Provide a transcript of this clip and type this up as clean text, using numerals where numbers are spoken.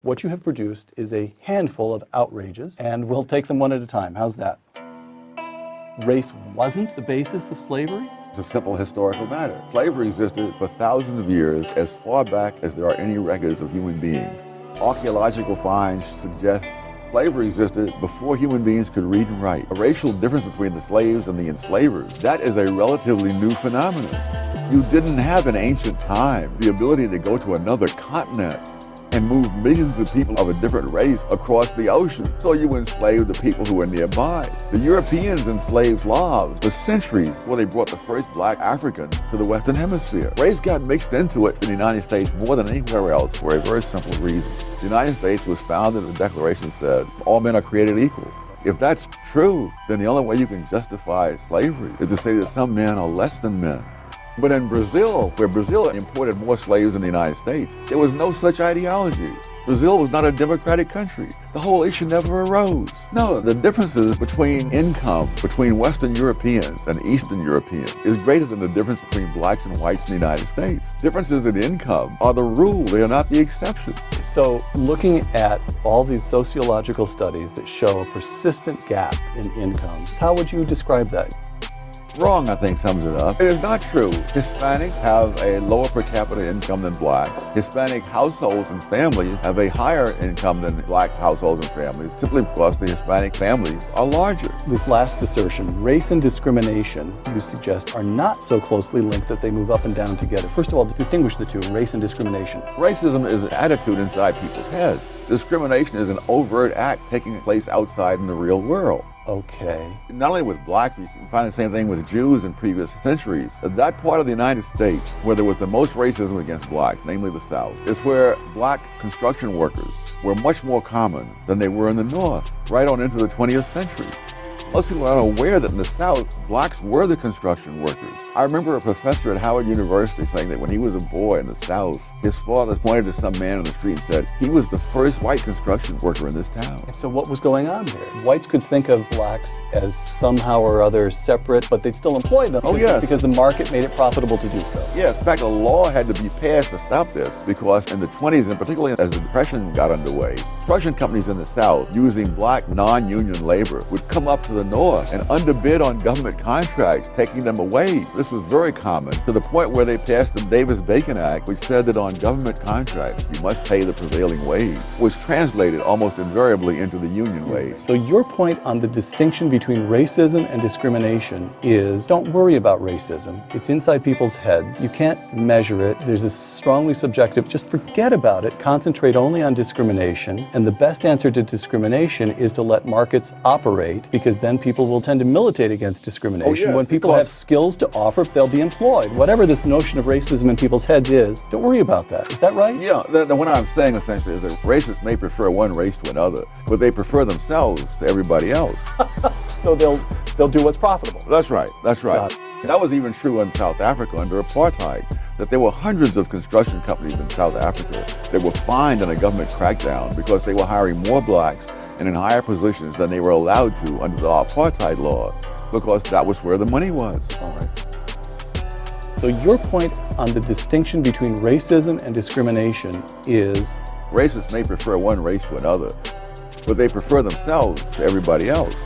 What you have produced is a handful of outrages, and we'll take them one at a time. How's that? Race wasn't the basis of slavery? It's a simple historical matter. Slavery existed for thousands of years, as far back as there are any records of human beings. Archaeological finds suggest slavery existed before human beings could read and write. A racial difference between the slaves and the enslavers, that is a relatively new phenomenon. You didn't have in ancient time the ability to go to another continent and move millions of people of a different race across the ocean. So you enslaved the people who were nearby. The Europeans enslaved Slavs for centuries before they brought the first black Africans to the Western Hemisphere. Race got mixed into it in the United States more than anywhere else for a very simple reason. The United States was founded, the Declaration said, all men are created equal. If that's true, then the only way you can justify slavery is to say that some men are less than men. But in Brazil, where Brazil imported more slaves than the United States, there was no such ideology. Brazil was not a democratic country. The whole issue never arose. No, the differences between income between Western Europeans and Eastern Europeans is greater than the difference between blacks and whites in the United States. Differences in income are the rule, they are not the exception. So looking at all these sociological studies that show a persistent gap in incomes, how would you describe that? Wrong, I think, sums it up. It is not true. Hispanics have a lower per capita income than blacks. Hispanic households and families have a higher income than black households and families, simply because the Hispanic families are larger. This last assertion, race and discrimination, you suggest, are not so closely linked that they move up and down together. First of all, distinguish the two, race and discrimination. Racism is an attitude inside people's heads. Discrimination is an overt act taking place outside in the real world. Okay. Not only with blacks, we find the same thing with Jews in previous centuries. That part of the United States where there was the most racism against blacks, namely the South, is where black construction workers were much more common than they were in the North, right on into the 20th century. Most people are unaware that in the South, blacks were the construction workers. I remember a professor at Howard University saying that when he was a boy in the South, his father pointed to some man on the street and said, he was the first white construction worker in this town. And so what was going on there? Whites could think of blacks as somehow or other separate, but they'd still employ them because the market made it profitable to do so. Yeah, in fact, a law had to be passed to stop this because in the 20s, and particularly as the Depression got underway, construction companies in the South using black non-union labor would come up to the North and underbid on government contracts, taking them away. This was very common to the point where they passed the Davis-Bacon Act, which said that on government contracts, you must pay the prevailing wage, which translated almost invariably into the union wage. So your point on the distinction between racism and discrimination is, don't worry about racism. It's inside people's heads. You can't measure it. There's a strongly subjective, just forget about it. Concentrate only on discrimination. And the best answer to discrimination is to let markets operate, because then people will tend to militate against discrimination. When people have skills to offer, they'll be employed. Whatever this notion of racism in people's heads is, don't worry about that. Is that right? Yeah, what I'm saying essentially is that racists may prefer one race to another, but they prefer themselves to everybody else. So they'll do what's profitable. That's right, that's right. That was even true in South Africa under apartheid, that there were hundreds of construction companies in South Africa that were fined in a government crackdown because they were hiring more blacks and in higher positions than they were allowed to under the apartheid law, because that was where the money was. All right. So your point on the distinction between racism and discrimination is? Racists may prefer one race to another, but they prefer themselves to everybody else.